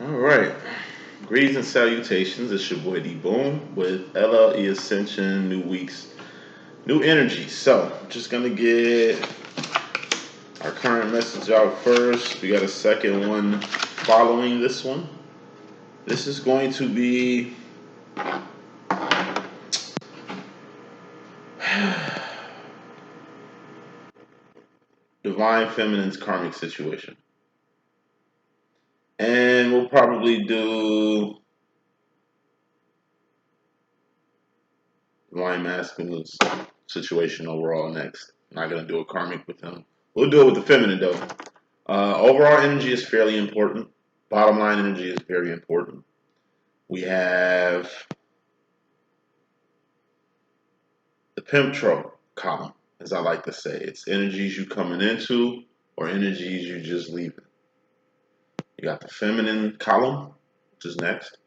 All right. Greetings and salutations. It's your boy D.Boom with LLE.Ascension, new weeks, new energy. So, just going to get our current message out first. We got a second one following this one. This is going to be Divine Feminine's karmic situation. And we'll probably do Divine Masculine's situation overall next. I'm not going to do a karmic with him. We'll do it with the feminine though. Overall energy is fairly important. Bottom line energy is very important. We have the Pimptro column, as I like to say. It's energies you coming into or energies you just leaving. You got the feminine column, which is next.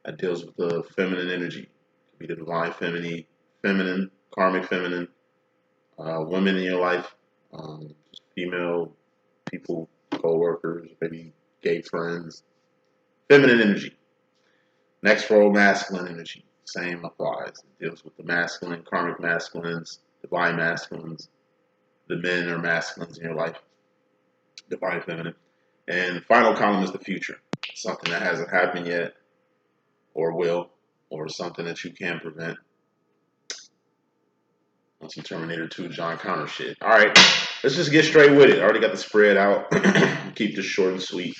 That deals with the feminine energy. It could be the divine feminine, karmic feminine, women in your life, female people, co-workers, maybe gay friends. Feminine energy. Next row, masculine energy. Same applies. It deals with the masculine, karmic masculines, divine masculines, the men or masculines in your life, divine feminine. And the final column is the future. Something that hasn't happened yet, or will, or something that you can prevent. On some Terminator 2 John Connor shit. All right, let's just get straight with it. I already got the spread out. Keep this short and sweet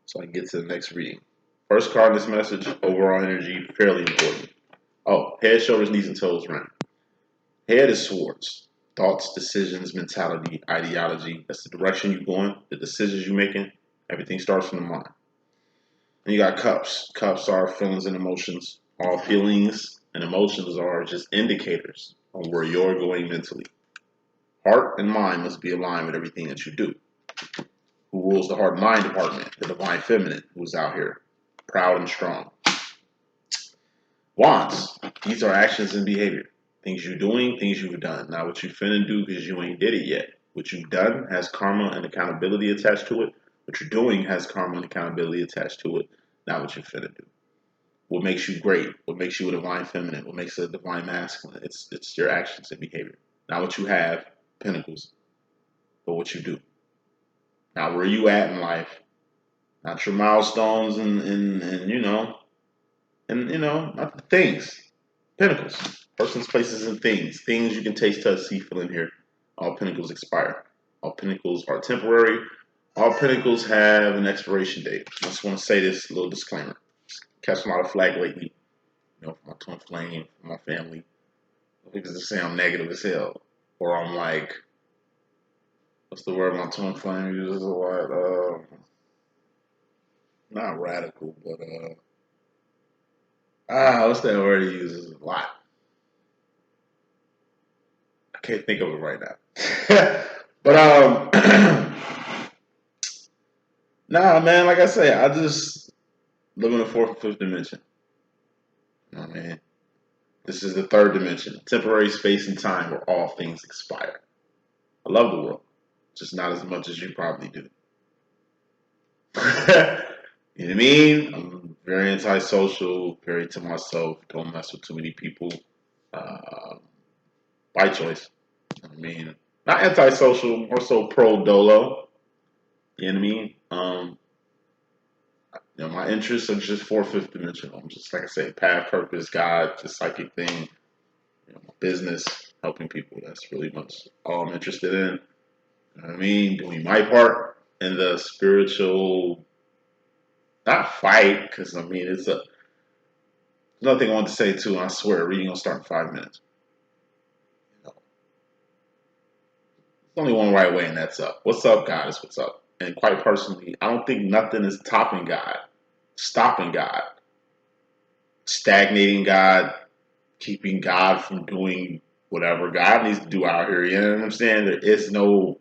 so I can get to the next reading. First card in this message, overall energy, fairly important. Oh, head, shoulders, knees, and toes round. Head is swords. Thoughts, decisions, mentality, ideology. That's the direction you're going, the decisions you're making. Everything starts from the mind. And you got cups. Cups are feelings and emotions. All feelings and emotions are just indicators on where you're going mentally. Heart and mind must be aligned with everything that you do. Who rules the heart and mind department? The divine feminine who's out here, proud and strong. Wands. These are actions and behavior. Things you're doing, things you've done. Not what you finna do because you ain't did it yet. What you've done has karma and accountability attached to it. What you're doing has karma and accountability attached to it. Not what you're finna do. What makes you great? What makes you a divine feminine? What makes a divine masculine? It's your actions and behavior. Not what you have, pinnacles, but what you do. Not where you at in life. Not your milestones and you know, not the things. Pinnacles. Persons, places, and things. Things you can taste, touch, see, feel in here. All pinnacles expire. All pinnacles are temporary. All pinnacles have an expiration date. I just want to say this little disclaimer. Catch a lot of flack lately, for my twin flame, for my family. Because they say I'm negative as hell. Or I'm like, what's the word my twin flame uses a lot? Not radical, but what's that word he uses a lot? I can't think of it right now. But nah, man, like I say, I just live in the fourth and fifth dimension. You know what I mean? This is the third dimension, temporary space and time where all things expire. I love the world, just not as much as you probably do. You know what I mean? I'm very antisocial, very to myself, don't mess with too many people. By choice. You know what I mean? Not antisocial, more so pro dolo. You know what I mean? My interests are just fourth, fifth dimensional. I'm just like I say, path, purpose, God, the psychic thing, my business, helping people. That's really much all I'm interested in. You know what I mean? Doing my part in the spiritual, not fight, because I mean it's another thing I want to say too. And I swear, reading will start in 5 minutes. There's only one right way, and that's up. What's up, God? Is what's up. And quite personally, I don't think nothing is topping God, stopping God, stagnating God, keeping God from doing whatever God needs to do out here. You know what I'm saying? There is no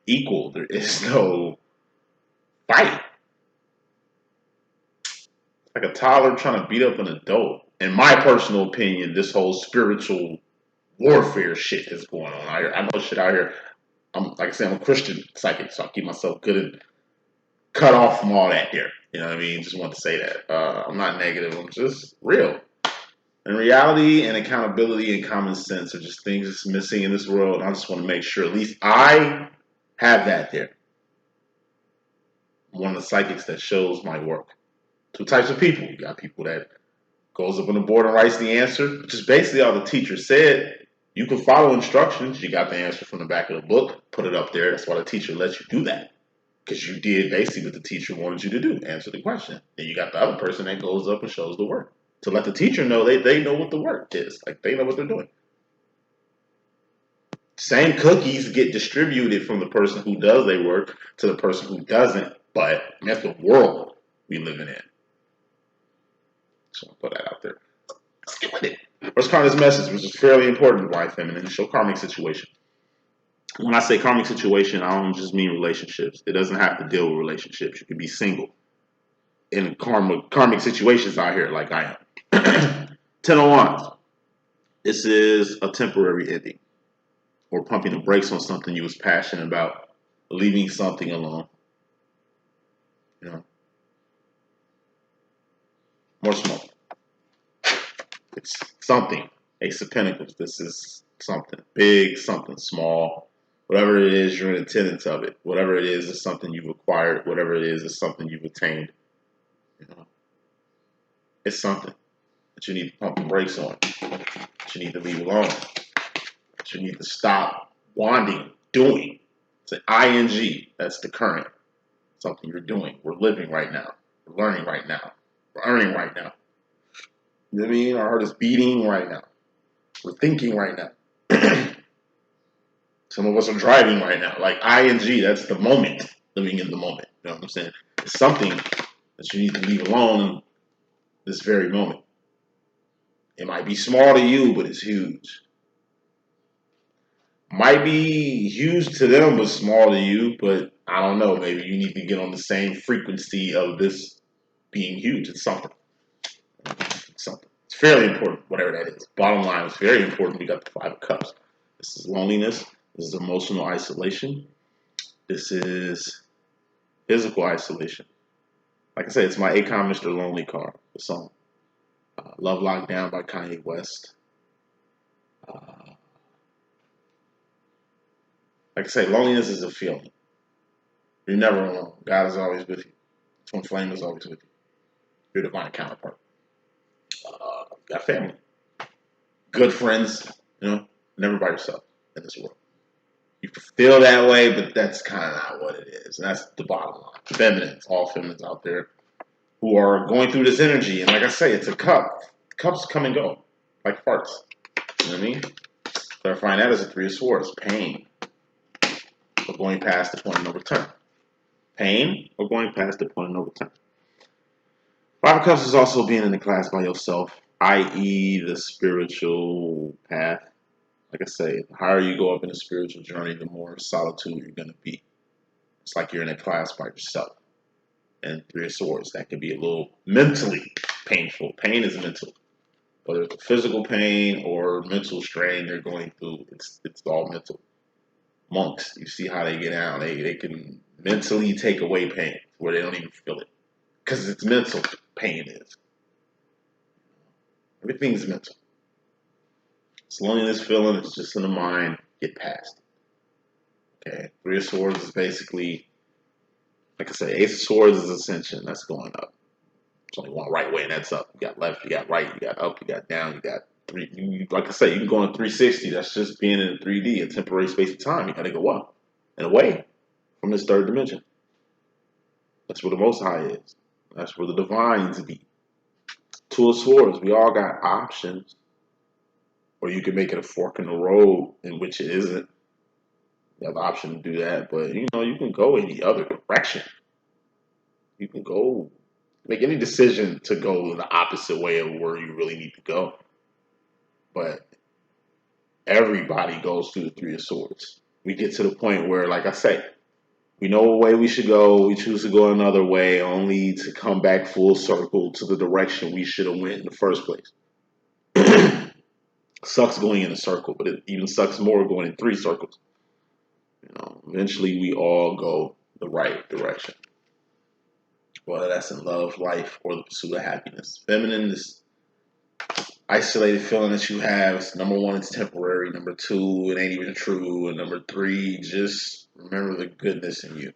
equal. There is no fight. Like a toddler trying to beat up an adult. In my personal opinion, this whole spiritual warfare shit is going on. I know shit out here. I'm like I said, I'm a Christian psychic, so I keep myself good cut off from all that there. You know what I mean? Just want to say that. I'm not negative. I'm just real. And reality and accountability and common sense are just things that's missing in this world. And I just want to make sure at least I have that there. I'm one of the psychics that shows my work. Two types of people. You got people that goes up on the board and writes the answer, which is basically all the teacher said. You can follow instructions. You got the answer from the back of the book, put it up there. That's why the teacher lets you do that. Because you did basically what the teacher wanted you to do, answer the question. Then you got the other person that goes up and shows the work. To let the teacher know they know what the work is. Like they know what they're doing. Same cookies get distributed from the person who does their work to the person who doesn't, but that's the world we living in. So I'll put that out there. Let's get with it. First karma's message, which is fairly important, why feminine, show karmic situation. When I say karmic situation, I don't just mean relationships. It doesn't have to deal with relationships. You can be single in karmic situations out here like I am. 10 of Wands. This is a temporary ending or pumping the brakes on something you was passionate about, leaving something alone. You know, more smoke. It's something. Ace of Pentacles. This is something big, something small. Whatever it is, you're in attendance of it. Whatever it is something you've acquired. Whatever it is something you've attained. You know, it's something that you need to pump the brakes on. That you need to leave alone. That you need to stop wanting, doing. It's an ing. That's the current. Something you're doing. We're living right now. We're learning right now. We're earning right now. You know what I mean? Our heart is beating right now. We're thinking right now. Some of us are driving right now. Like ing, that's the moment. Living in the moment. You know what I'm saying? It's something that you need to leave alone in this very moment. It might be small to you, but it's huge. Might be huge to them, but small to you. But I don't know. Maybe you need to get on the same frequency of this being huge. It's something. It's something. It's fairly important, whatever that is. Bottom line, it's very important. We got the Five of Cups. This is loneliness. This is emotional isolation. This is physical isolation. Like I said, it's my Akon Mr. Lonely card, the song. Love Lockdown by Kanye West. Like I say, loneliness is a feeling. You're never alone. God is always with you. Twin Flame is always with you. Your divine counterpart. Got family. Good friends. You know, never by yourself in this world. You can feel that way, but that's kind of not what it is. And that's the bottom line. Feminines, all feminines out there who are going through this energy. And like I say, it's a cup. Cups come and go, like farts. You know what I mean? Clarifying that as a Three of Swords. Pain. Or going past the point of no return. Pain or going past the point of no return. Five of Cups is also being in the class by yourself, i.e. the spiritual path. Like I say, the higher you go up in the spiritual journey, the more solitude you're going to be. It's like you're in a class by yourself. And Three of Swords, that can be a little mentally painful. Pain is mental. Whether it's physical pain or mental strain they're going through, it's all mental. Monks, you see how they get out. They can mentally take away pain where they don't even feel it. Because it's mental, pain is. Everything's mental. It's loneliness feeling, it's just in the mind, get past it. Okay, Three of Swords is basically, like I say, Ace of Swords is Ascension, that's going up. There's only one right way, and that's up. You got left, you got right, you got up, you got down, you got three. Like I say, you can go in 360. That's just being in 3D, a temporary space of time. You got to go up and away from this third dimension. That's where the Most High is. That's where the divines be. Two of Swords. We all got options, or you can make it a fork in the road, in which it isn't. You have the option to do that, but you can go in the other direction. You can go. Make any decision to go the opposite way of where you really need to go. But everybody goes through the Three of Swords. We get to the point where, like I say, we know what way we should go. We choose to go another way only to come back full circle to the direction we should have went in the first place. Sucks going in a circle, but it even sucks more going in three circles. Eventually we all go the right direction. whether that's in love, life, or the pursuit of happiness. Feminine is isolated feeling that you have. Number one, it's temporary. Number two, it ain't even true. And number three, just remember the goodness in you.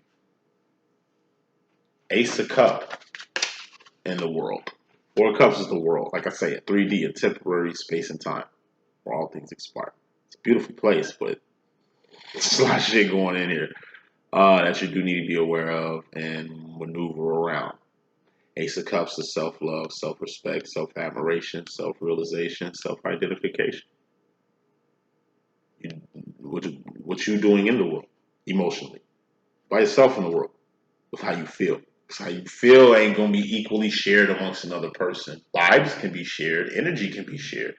Ace of Cup in the world. Four of Cups is the world. Like I say, a 3D, a temporary space and time where all things expire. It's a beautiful place, but there's a lot of shit going in here that you do need to be aware of and maneuver around. Ace of Cups is self-love, self-respect, self-admiration, self-realization, self-identification. You, what you doing in the world, emotionally, by yourself in the world, with how you feel. Because how you feel ain't going to be equally shared amongst another person. Vibes can be shared, energy can be shared.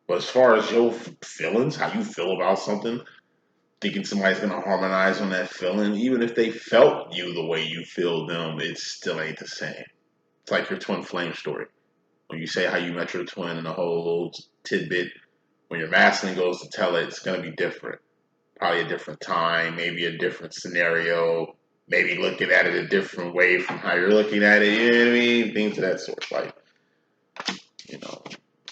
But as far as your feelings, how you feel about something, thinking somebody's going to harmonize on that feeling, even if they felt you the way you feel them, it still ain't the same. It's like your twin flame story. When you say how you met your twin and a whole little tidbit, when your masculine goes to tell it, it's going to be different. Probably a different time, maybe a different scenario, maybe looking at it a different way from how you're looking at it. You know what I mean? Things of that sort. Like, you know,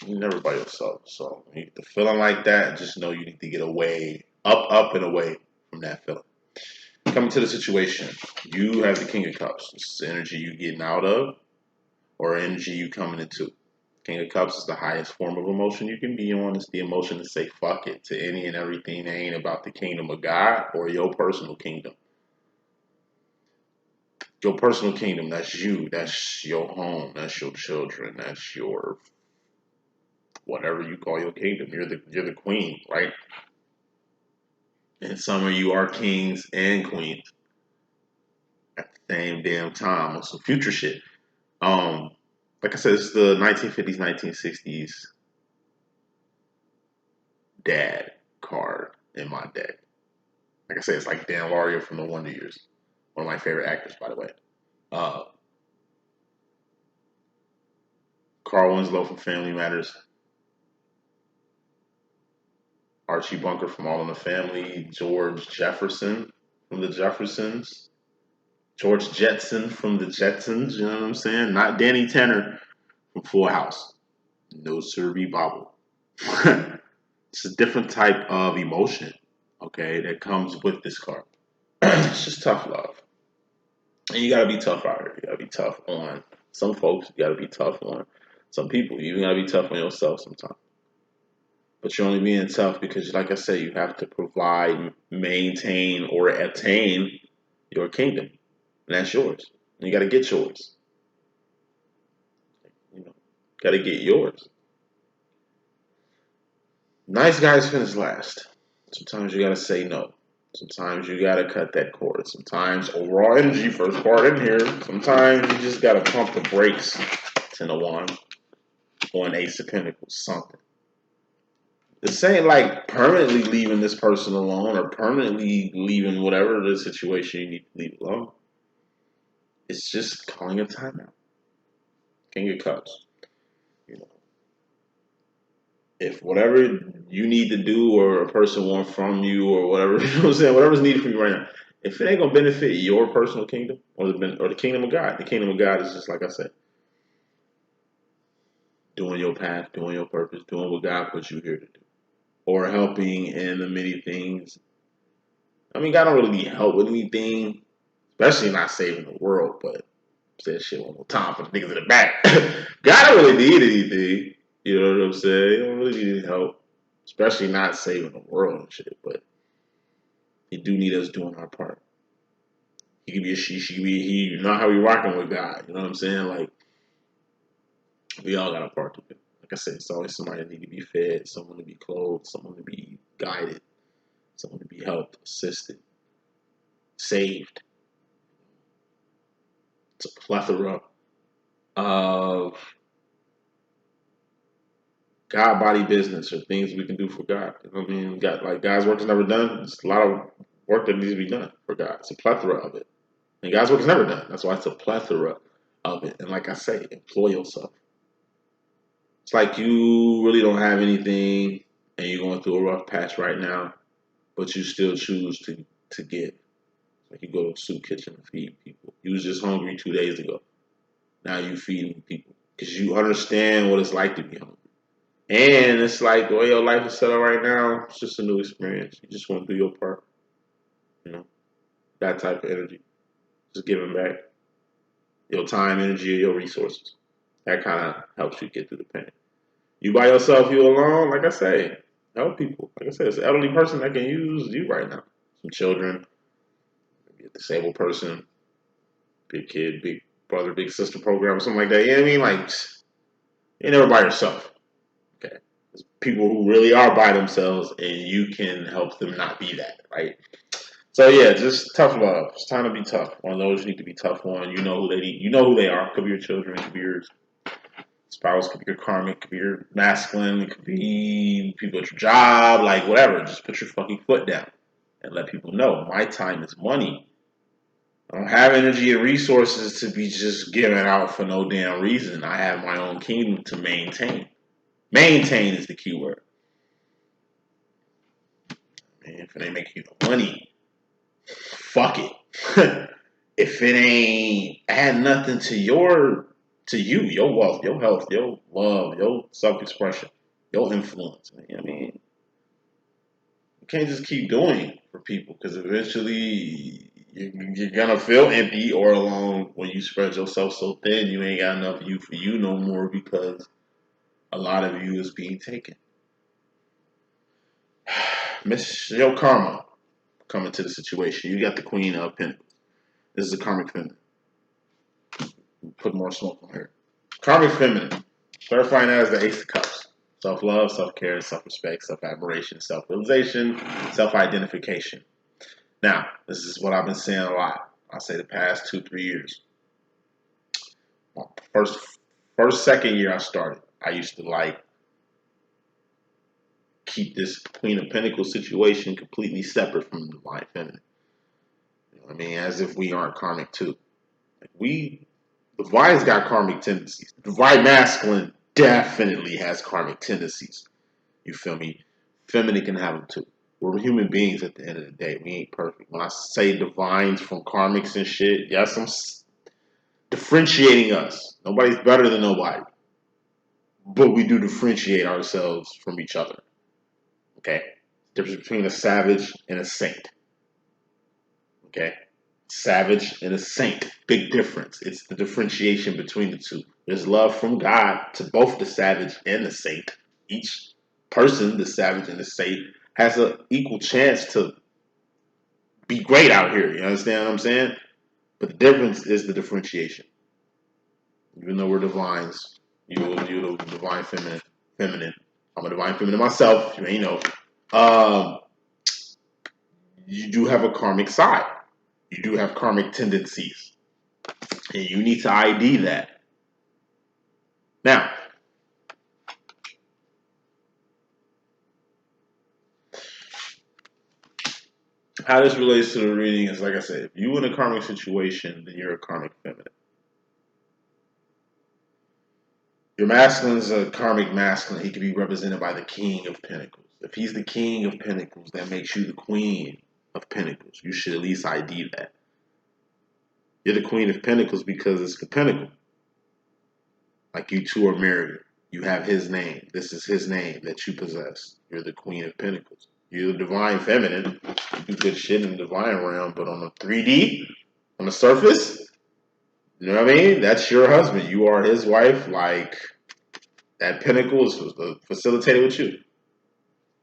you're never by yourself. So when you get the feeling like that, just know you need to get away, up and away from that feeling. Coming to the situation, you have the King of Cups. This is energy you getting out of or energy you coming into. King of Cups is the highest form of emotion you can be on. It's the emotion to say fuck it to any and everything that ain't about the kingdom of God or your personal kingdom. Your personal kingdom, that's you. That's your home. That's your children. That's your whatever you call your kingdom. You're the queen, right? And some of you are kings and queens at the same damn time on some future shit. Like I said, it's the 1950s, 1960s dad card in my deck. Like I said, it's like Dan Laria from The Wonder Years. One of my favorite actors, by the way. Uh, Carl Winslow from Family Matters. Archie Bunker from All in the Family. George Jefferson from The Jeffersons. George Jetson from The Jetsons, you know what I'm saying? Not Danny Tanner from Full House. No siree bobble. It's a different type of emotion, okay, that comes with this card. It's just tough love. And you gotta be tough out here. You gotta be tough on some folks. You gotta be tough on some people. You even gotta be tough on yourself sometimes. But you're only being tough because, like I said, you have to provide, maintain, or attain your kingdom. And that's yours. And you gotta get yours. You know, gotta get yours. Nice guys finish last. Sometimes you gotta say no. Sometimes you gotta cut that cord. Sometimes overall energy, first part in here. Sometimes you just gotta pump the brakes. 10 of 1 or an Ace of Pentacles, something. This ain't like permanently leaving this person alone or permanently leaving whatever the situation you need to leave alone. It's just calling a timeout. King of Cups. You know, if whatever you need to do or a person wants from you or whatever, you know what I'm saying, whatever's needed from you right now, if it ain't gonna benefit your personal kingdom or the kingdom of God, the kingdom of God is just like I said, doing your path, doing your purpose, doing what God put you here to do, or helping in the many things. I mean, God don't really need help with anything, especially not saving the world. But say that shit one more time for the niggas in the back. God don't really need anything. You know what I'm saying? He don't really need any help, especially not saving the world and shit. But he do need us doing our part. He could be a she could be a he. You know how we rocking with God. You know what I'm saying? Like, we all got a part to do. Like I said, it's always somebody that need to be fed, someone to be clothed, someone to be guided, someone to be helped, assisted, saved. It's a plethora of God body business or things we can do for God. You know what I mean? Got like God's work is never done. It's a lot of work that needs to be done for God. It's a plethora of it. And God's work is never done. That's why it's a plethora of it. And like I say, employ yourself. It's like you really don't have anything and you're going through a rough patch right now, but you still choose to give. Like you go to a soup kitchen and feed people. You was just hungry 2 days ago. Now you feeding people because you understand what it's like to be hungry. And it's like the way your life is set up right now. It's just a new experience. You just want to do your part. You know, that type of energy. Just giving back your time, energy, your resources. That kind of helps you get through the pain. You by yourself, you alone. Like I say, help people. Like I said, it's an elderly person that can use you right now. Some children, maybe a disabled person, big kid, big brother, big sister program, or something like that. You know what I mean? Like, you're never by yourself. Okay. There's people who really are by themselves, and you can help them not be that, right? So yeah, just tough love. It's time to be tough. One of those you need to be tough on. You know who they need. You know who they are. Could be your children. Could be your spouse. Could be your karmic. Could be your masculine. It could be people at your job. Like whatever. Just put your fucking foot down and let people know my time is money. I don't have energy and resources to be just giving out for no damn reason. I have my own kingdom to maintain. Maintain is the key word. Man, if it ain't making you no money, fuck it. If it ain't add nothing to you, your wealth, your health, your love, your self-expression, your influence. I mean, you can't just keep doing for people because eventually you're gonna feel empty or alone when you spread yourself so thin. You ain't got enough you for you no more because a lot of you is being taken. Miss your karma coming to the situation. You got the Queen of Pentacles. This is a karmic feminine. Put more smoke on her. Karmic feminine. Clarifying that as the Ace of Cups. Self-love, self-care, self-respect, self-admiration, self-realization, self-identification. Now, this is what I've been saying a lot. I say the past 2-3 years. Second year I started, I used to like keep this Queen of Pentacles situation completely separate from the Divine Feminine. You know what I mean? As if we aren't karmic too. Like Divine's got karmic tendencies. Divine Masculine definitely has karmic tendencies. You feel me? Feminine can have them too. We're human beings at the end of the day. We ain't perfect. When I say divines from karmics and shit, yes, I'm differentiating us. Nobody's better than nobody. But we do differentiate ourselves from each other. Okay? Difference between a savage and a saint. Okay? Savage and a saint. Big difference. It's the differentiation between the two. There's love from God to both the savage and the saint. Each person, the savage and the saint, has an equal chance to be great out here. You understand what I'm saying? But the difference is the differentiation. Even though we're divines, you're the divine feminine. I'm a divine feminine myself. You know. You do have a karmic side. You do have karmic tendencies. And you need to ID that. Now, how this relates to the reading is, like I said, if you're in a karmic situation, then you're a karmic feminine. Your masculine is a karmic masculine. He can be represented by the King of Pentacles. If he's the King of Pentacles, that makes you the Queen of Pentacles. You should at least ID that. You're the Queen of Pentacles because it's the Pentacle. Like you two are married. You have his name. This is his name that you possess. You're the Queen of Pentacles. You're the divine feminine. You do good shit in the divine realm, but on the 3D, on the surface, you know what I mean? That's your husband. You are his wife. Like, that pinnacle is facilitated with you.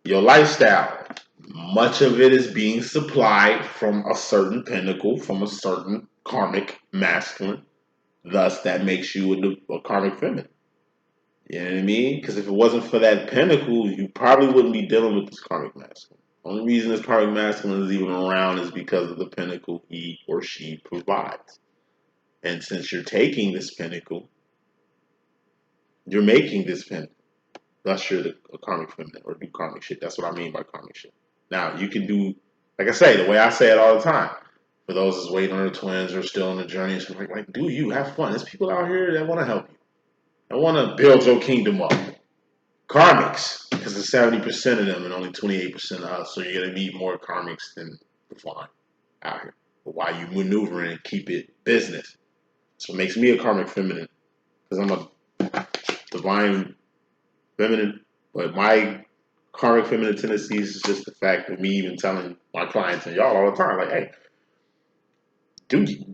Your lifestyle, much of it is being supplied from a certain pinnacle, from a certain karmic masculine. Thus, that makes you a karmic feminine. You know what I mean? Because if it wasn't for that pinnacle, you probably wouldn't be dealing with this karmic masculine. Only reason this karmic masculine is even around is because of the pinnacle he or she provides. And since you're taking this pinnacle, you're making this pinnacle. Thus, you're a karmic feminine or do karmic shit. That's what I mean by karmic shit. Now, you can do, like I say, the way I say it all the time. For those that's waiting on their twins or still on the journey, it's like, do you have fun? There's people out here that want to help you. I want to build your kingdom up. Karmics, because there's 70% of them and only 28% of us, so you're going to need more karmics than divine out here. but while you maneuvering and keep it business. So it makes me a karmic feminine because I'm a divine feminine, but my karmic feminine tendencies is just the fact of me even telling my clients and y'all all the time, like, hey, do you.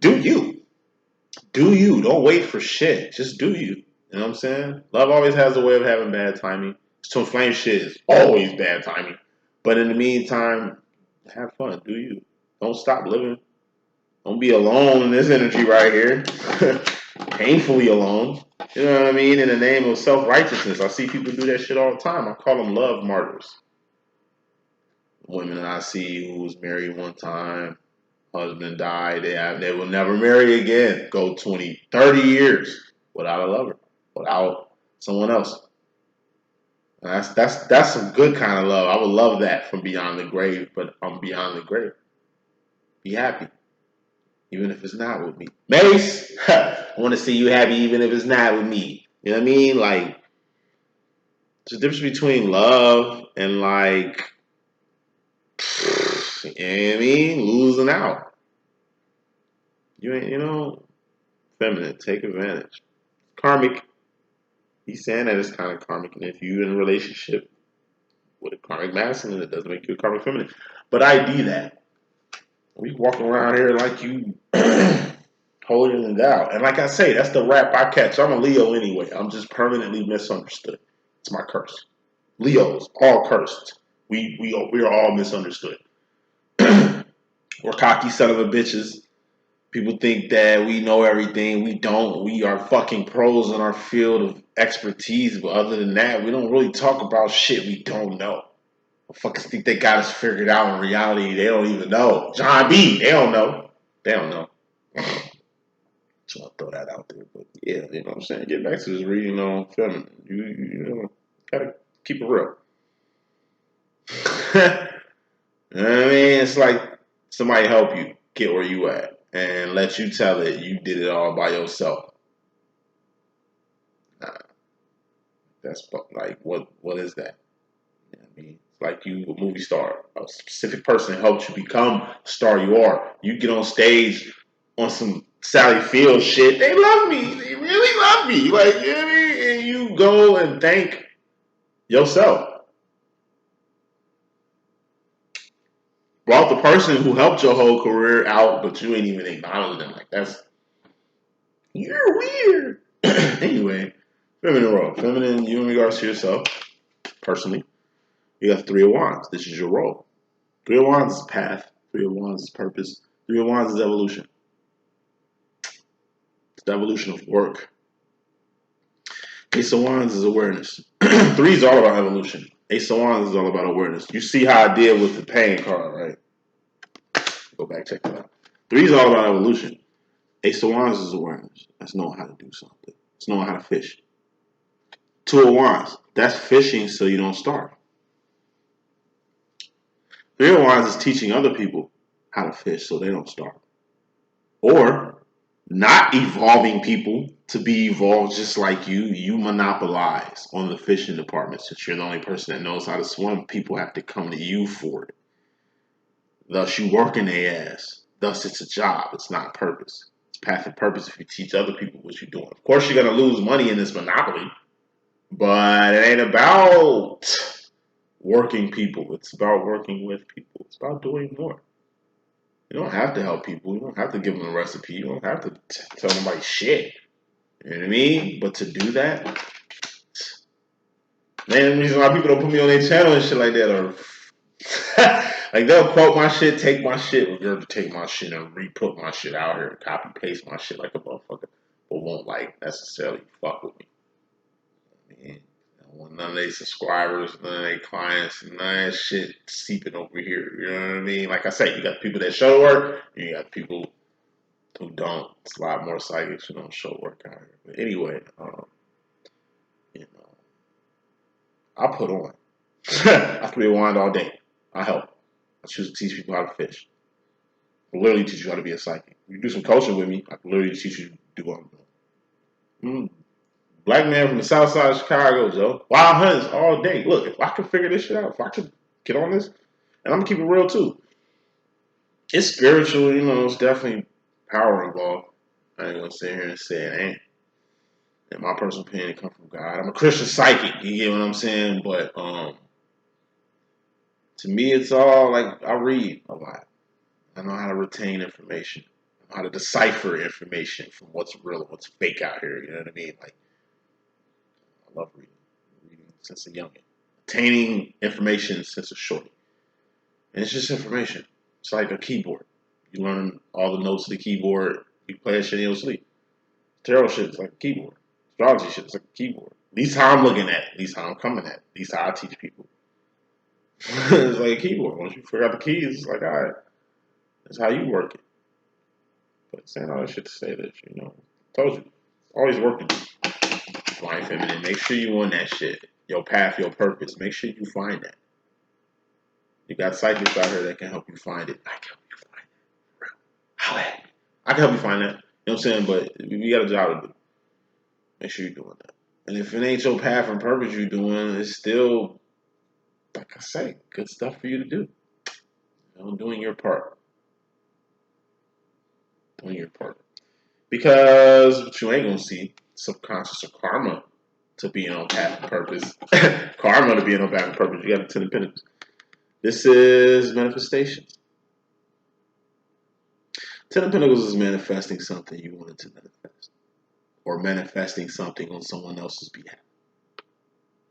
Do you. Don't wait for shit. Just do you. You know what I'm saying? Love always has a way of having bad timing. So flame shit is always bad timing. But in the meantime, have fun. Do you. Don't stop living. Don't be alone in this energy right here. Painfully alone. You know what I mean? In the name of self-righteousness. I see people do that shit all the time. I call them love martyrs. Women that I see who was married one time, husband died, they will never marry again. Go 20, 30 years without a lover, without someone else. And that's some good kind of love. I would love that from beyond the grave, but I'm beyond the grave. Be happy, even if it's not with me. Mace, I want to see you happy even if it's not with me. You know what I mean? Like, there's a difference between love and like, you know what I mean? Losing out. You ain't, feminine, take advantage. Karmic. He's saying that it's kind of karmic, and if you're in a relationship with a karmic masculine, it doesn't make you a karmic feminine. But I do that. We walking around here like you holding it down. And like I say, that's the rap I catch. I'm a Leo anyway. I'm just permanently misunderstood. It's my curse. Leos, all cursed. We are all misunderstood. We're cocky son of a bitches. People think that we know everything. We don't. We are fucking pros in our field of expertise. But other than that, we don't really talk about shit we don't know. Fuckers think they got us figured out. In reality, they don't even know. John B, they don't know. They don't know. So I'll throw that out there. But yeah, you know what I'm saying? Get back to this reading on feminine. You gotta keep it real. You know what I mean? It's like somebody help you get where you at and let you tell it you did it all by yourself. Nah, that's like what is that? You know what I mean? It's like you a movie star. A specific person helped you become the star you are. You get on stage on some Sally Field shit. They love me. They really love me. Like, you know what I mean? And you go and thank yourself. Brought the person who helped your whole career out, but you ain't even acknowledge them. Like, you're weird. Anyway, feminine role. Feminine, you in regards to yourself, personally. You got 3 of Wands. This is your role. 3 of Wands is path. 3 of Wands is purpose. 3 of Wands is evolution. It's the evolution of work. Ace of Wands is awareness. 3 is all about evolution. Ace of Wands is all about awareness. You see how I did with the pain card, right? Go back, check that out. 3 is all about evolution. Ace of Wands is awareness. That's knowing how to do something. It's knowing how to fish. 2 of Wands, that's fishing so you don't starve. 3 of Wands is teaching other people how to fish so they don't starve. Or not evolving people to be evolved just like you monopolize on the fishing department. Since you're the only person that knows how to swim, people have to come to you for it. Thus, you working their ass. Thus, it's a job. It's not purpose. It's path and purpose if you teach other people what you're doing. Of course, you're going to lose money in this monopoly, but it ain't about working people. It's about working with people. It's about doing more. You don't have to help people. You don't have to give them a recipe. You don't have to tell them like shit. You know what I mean? But to do that, man, the reason why people don't put me on their channel and shit like that are like they'll quote my shit, take my shit, regurgitate my shit, and re-put my shit out here, copy paste my shit like a motherfucker, but won't like necessarily fuck with me. I mean, I don't want none of their subscribers, none of their clients, none of that shit seeping over here. You know what I mean? Like I say, you got people that show work, and you got people who don't. It's a lot more psychics who don't show work out here. But anyway, you know, I put on. I can be a wand all day. I help. I choose to teach people how to fish. I can literally teach you how to be a psychic. You do some coaching with me, I can literally teach you to do what I'm doing. Black man from the south side of Chicago, Joe. Wild hunts all day. Look, if I can figure this shit out, if I can get on this, and I'm gonna keep it real too. It's spiritual, you know. It's definitely power involved. I ain't gonna sit here and say it ain't. In my personal opinion, it comes from God. I'm a Christian psychic. You get what I'm saying? But to me, it's all like I read a lot. I know how to retain information, I know how to decipher information from what's real and what's fake out here. You know what I mean? Like I love reading since a youngin, attaining information since a shorty, and it's just information. It's like a keyboard. You learn all the notes of the keyboard. You play that shit in your sleep. Tarot shit is like a keyboard. Astrology shit is like a keyboard. At least how I'm looking at it. At least how I'm coming at it. At least how I teach people. It's like a keyboard. Once you figure out the keys, it's like, all right, that's how you work it. But saying all that shit to say that, you know, I told you, always work to do. Flying feminine, make sure you on that shit. Your path, your purpose. Make sure you find that. You got psychics out here that can help you find it. I can help you find it. How at me. I can help you find that. You know what I'm saying? But you got a job to do. Make sure you're doing that. And if it ain't your path and purpose you're doing, it's still, like I say, good stuff for you to do. You know, doing your part. Doing your part. Because what you ain't gonna see, subconscious or karma to be on path and purpose. Karma to be on path and purpose. You got the Ten of Pentacles. This is manifestations. Ten of Pentacles is manifesting something you wanted to manifest. Or manifesting something on someone else's behalf.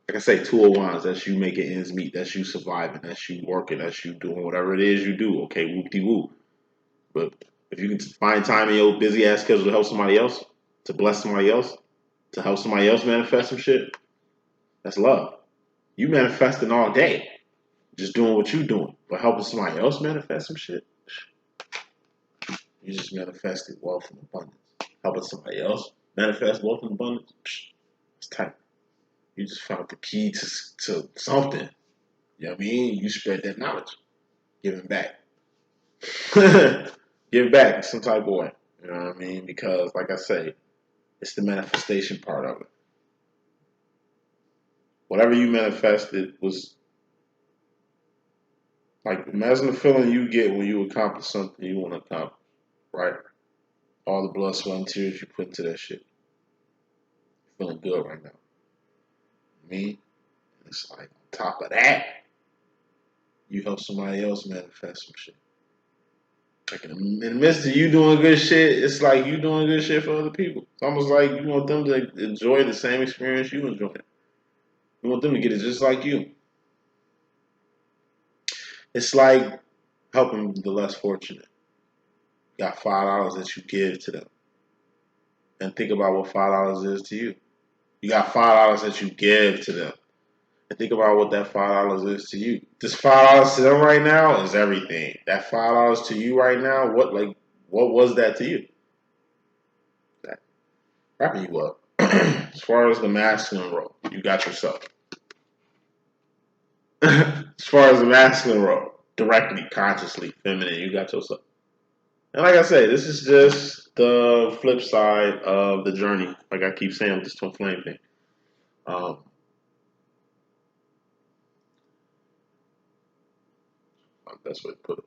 Like I say, Two of Wands, that's you making ends meet, that's you surviving, that's you working, that's you doing whatever it is you do. Okay, whoop-de-whoop. But if you can find time in your busy ass schedule to help somebody else, to bless somebody else, to help somebody else manifest some shit, that's love. You manifesting all day, just doing what you doing, but helping somebody else manifest some shit, you just manifested wealth and abundance. Helping somebody else manifest wealth and abundance, it's tight. You just found the key to something. You know what I mean? You spread that knowledge, giving back. Give back some type of way. You know what I mean? Because, like I say, it's the manifestation part of it. Whatever you manifested was like, imagine the feeling you get when you accomplish something you want to accomplish, right? All the blood, sweat, and tears you put into that shit. Feeling good right now. Me, it's like, on top of that, you help somebody else manifest some shit. Like in the midst of you doing good shit, it's like you doing good shit for other people. It's almost like you want them to enjoy the same experience you enjoy. You want them to get it just like you. It's like helping the less fortunate. You got $5 that you give to them. And think about what $5 is to you. You got $5 that you give to them. And think about what that $5 is to you. This $5 to them right now is everything. That $5 to you right now, what was that to you? That wrapping you up. As far as the masculine role, you got yourself. As far as the masculine role, directly, consciously, feminine, you got yourself. And like I say, this is just the flip side of the journey. Like I keep saying with this twin flame thing. Um, Best way to put it.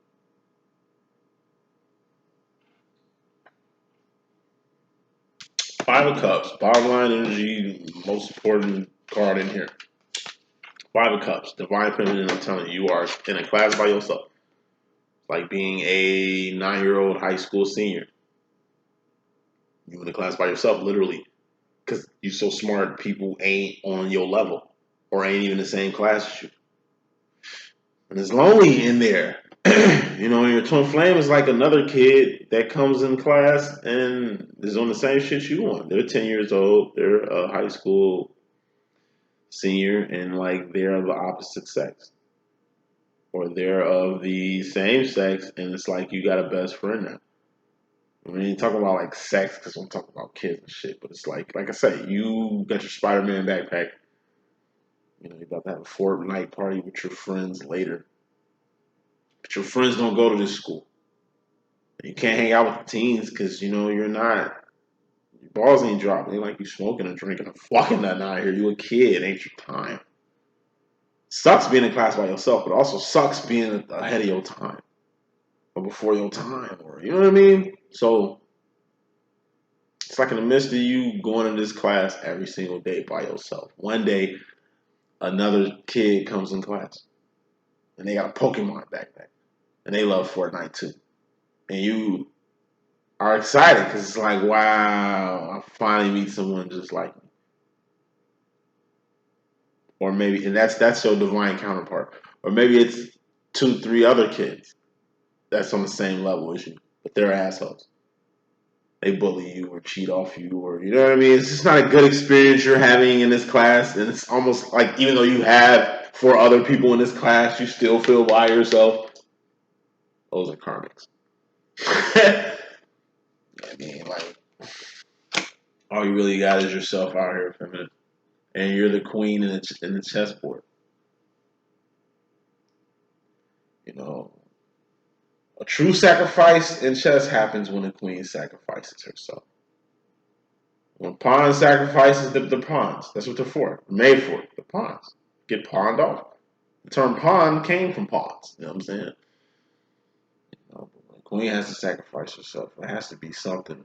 Five of Cups, bottom line energy, most important card in here. Five of Cups, divine feminine. I'm telling you, you are in a class by yourself. Like being a 9-year-old high school senior. You in a class by yourself, literally. Because you're so smart, people ain't on your level or ain't even in the same class as you. And it's lonely in there. You know, your twin flame is like another kid that comes in class and is on the same shit you on. They're 10 years old, they're a high school senior, and like they're of the opposite sex. Or they're of the same sex, and it's like you got a best friend now. I mean, talking about like sex because I'm talking about kids and shit, but it's like I say, you got your Spider-Man backpack. You know, you're about to have a Fortnite party with your friends later. But your friends don't go to this school. You can't hang out with the teens because, you know, you're not, your balls ain't dropping. Ain't like you smoking and drinking and fucking nothing out here. You a kid, ain't your time. Sucks being in class by yourself, but also sucks being ahead of your time. or before your time, or you know what I mean? So it's like in the midst of you going to this class every single day by yourself. One day, another kid comes in class and they got a Pokemon backpack and they love Fortnite too. And you are excited because it's like, wow, I finally meet someone just like me. Or maybe, and that's your divine counterpart. Or maybe it's 2, 3 other kids that's on the same level as you, but they're assholes. They bully you or cheat off you, or you know what I mean. It's just not a good experience you're having in this class, and it's almost like even though you have 4 other people in this class, you still feel by yourself. Those are karmics. I mean, like all you really got is yourself out here, feminine, and you're the queen in the chessboard. You know, a true sacrifice in chess happens when the queen sacrifices herself. When pawns sacrifices the pawns, that's what they're for. They're made for the pawns. Get pawned off. The term pawn came from pawns. You know what I'm saying? You know, when the queen has to sacrifice herself, it has to be something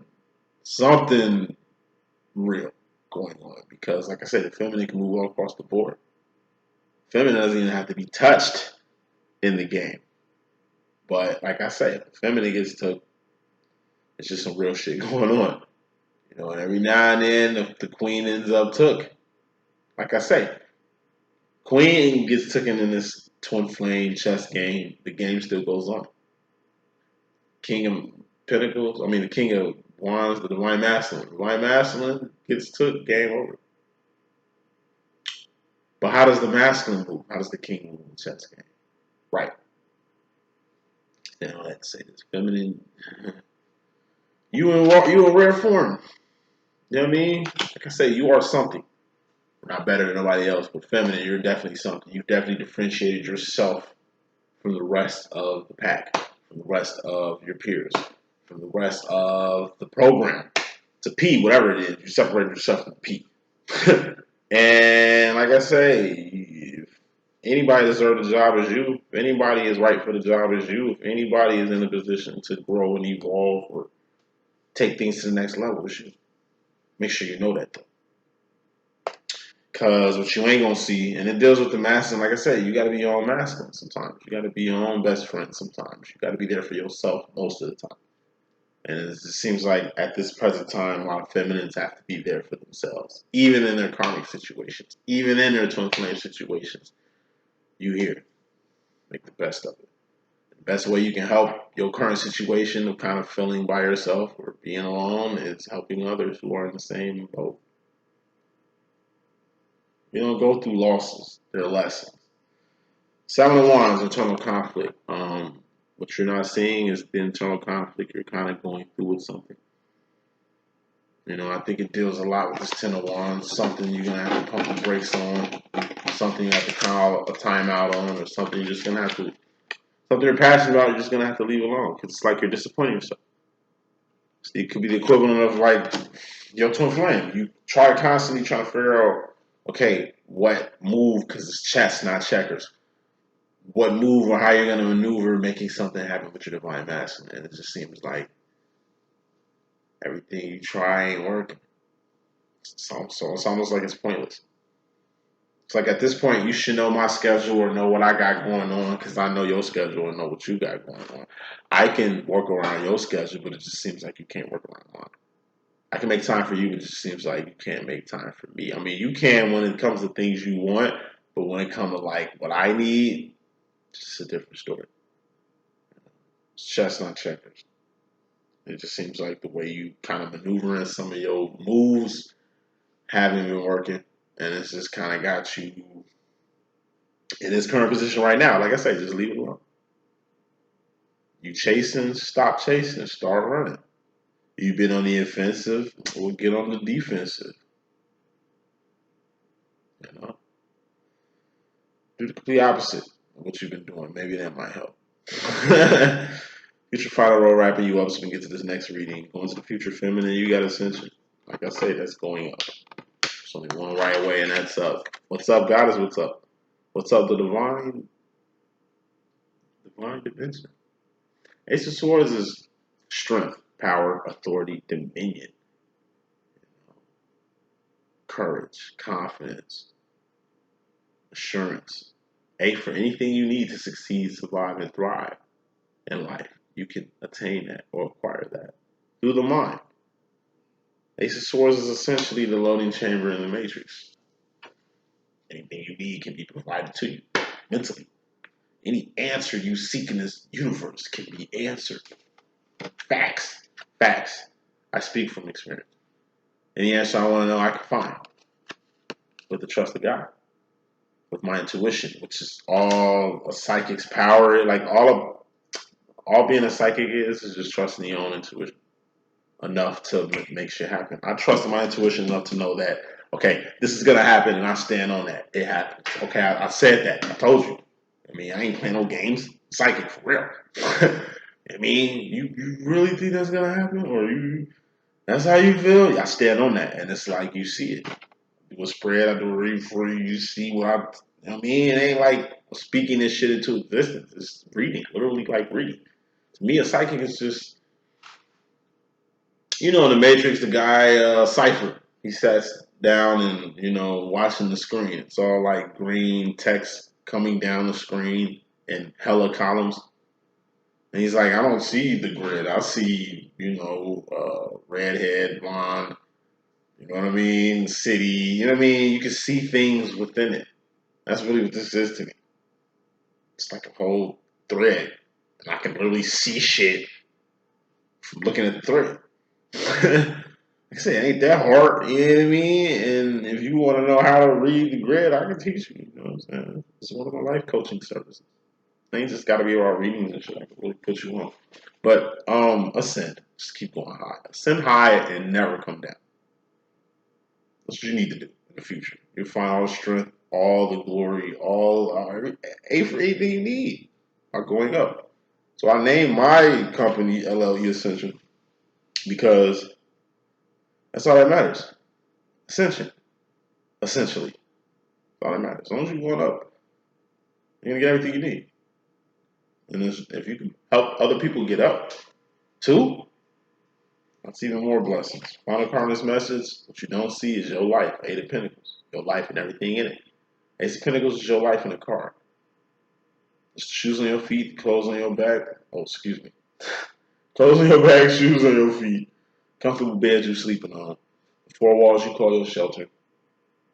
real going on. Because, like I said, the feminine can move all across the board. Feminine doesn't even have to be touched in the game. But, like I say, if feminine gets took, it's just some real shit going on. You know, and every now and then the queen ends up took. Like I say, queen gets taken in this twin flame chess game. The game still goes on. King of Pentacles, the King of Wands, the Divine Masculine. Divine Masculine gets took, game over. But how does the masculine move? How does the king move in the chess game? Right. Now let's say this. Feminine, you in rare form. You know what I mean? Like I say, you are something. Not better than nobody else, but feminine, you're definitely something. You definitely differentiated yourself from the rest of the pack, from the rest of your peers, from the rest of the program. To P, whatever it is, you separate yourself from P. And like I say, if anybody deserves the job as you, if anybody is right for the job as you, if anybody is in a position to grow and evolve or take things to the next level, it's you. Make sure you know that though. Because what you ain't gonna see, and it deals with the masculine, like I said, you gotta be your own masculine sometimes. You gotta be your own best friend sometimes. You gotta be there for yourself most of the time. And it just seems like at this present time, a lot of feminines have to be there for themselves, even in their karmic situations, even in their twin flame situations. You here, make the best of it. The best way you can help your current situation of kind of feeling by yourself or being alone is helping others who are in the same boat. You don't go through losses; they're lessons. 7 of Wands, internal conflict. What you're not seeing is the internal conflict you're kind of going through with something. You know, I think it deals a lot with this 10 of Wands. Something you're gonna have to pump the brakes on. Something you have to call a timeout on, or something you're just gonna have to. Something you're passionate about, you're just gonna have to leave alone because it's like you're disappointing yourself. So it could be the equivalent of like your twin flame. You constantly trying to figure out, okay, what move? Because it's chess, not checkers. What move or how you're gonna maneuver making something happen with your divine masculine, and it just seems like everything you try ain't working. So it's almost like it's pointless. It's like at this point, you should know my schedule or know what I got going on because I know your schedule and know what you got going on. I can work around your schedule, but it just seems like you can't work around mine. I can make time for you, but it just seems like you can't make time for me. I mean, you can when it comes to things you want, but when it comes to like what I need, it's just a different story. It's chess, not checkers. It just seems like the way you kind of maneuver in some of your moves haven't been working, and it's just kind of got you in this current position right now. Like I say, just leave it alone. You chasing, stop chasing, start running. You've been on the offensive, we'll get on the defensive. You know, do the complete opposite of what you've been doing. Maybe that might help. Future final roll wrapping you up so we can get to this next reading. Going to the future feminine, you got Ascension. Like I say, that's going up. There's only one right way, and that's up. What's up, Goddess? What's up? What's up, the divine dimension? Ace of Swords is strength, power, authority, dominion, courage, confidence, assurance. A for anything you need to succeed, survive, and thrive in life. You can attain that or acquire that through the mind. Ace of Swords is essentially the loading chamber in the Matrix. Anything you need can be provided to you mentally. Any answer you seek in this universe can be answered. Facts. Facts. I speak from experience. Any answer I want to know, I can find with the trust of God, with my intuition, which is all a psychic's power. Like all being a psychic is just trusting your own intuition enough to make shit happen. I trust my intuition enough to know that, okay, this is gonna happen, and I stand on that. It happens. Okay, I said that. I told you. I mean, I ain't playing no games. Psychic for real. I mean, you really think that's gonna happen, or that's how you feel? I stand on that, and it's like you see it. Do a spread, I do a read for you. You see what I mean, it ain't like speaking this shit into existence. It's reading, literally like reading. To me, a psychic is just, in the Matrix, the guy Cipher. He sits down and watching the screen. It's all like green text coming down the screen in hella columns. And he's like, I don't see the grid. I see, redhead, blonde, you know what I mean? City, you know what I mean? You can see things within it. That's really what this is to me. It's like a whole thread. And I can really see shit from looking at the thread. Like I said, it ain't that hard, you know what I mean? And if you want to know how to read the grid, I can teach you, you know what I'm saying? It's one of my life coaching services. Things just got to be about readings and shit. I can really put you on. But ascend. Just keep going high. Ascend high and never come down. That's what you need to do in the future. You'll find all the strength, all the glory, A for anything you need by going up. So I named my company LLE.Ascension because that's all that matters. Ascension, essentially. That's all that matters. As long as you're going up, you're going to get everything you need. And if you can help other people get up too, that's even more blessings. Final Karma's message, what you don't see is your life, Eight of Pentacles. Your life and everything in it. Ace of Pentacles is your life in a car. It's the shoes on your feet, clothes on your back. Oh, excuse me. Clothes on your back, shoes on your feet. Comfortable bed you're sleeping on. The four walls you call your shelter.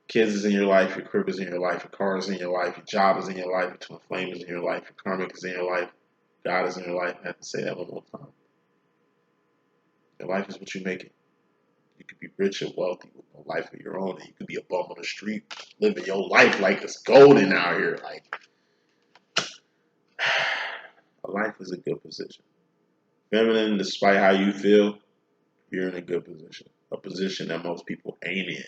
Kids is in your life, your crib is in your life, your car is in your life, your job is in your life, your twin flame is in your life, your karmic is in your life, God is in your life. I have to say that one more time. Your life is what you make it. You could be rich or wealthy with a life of your own, and you could be a bum on the street, living your life like it's golden out here. Like, a life is a good position. Feminine, despite how you feel, you're in a good position. A position that most people ain't in.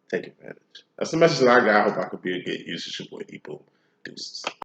Take advantage. That's the message that I got. I hope I could be a good use of your boy D.Boom. Deuces.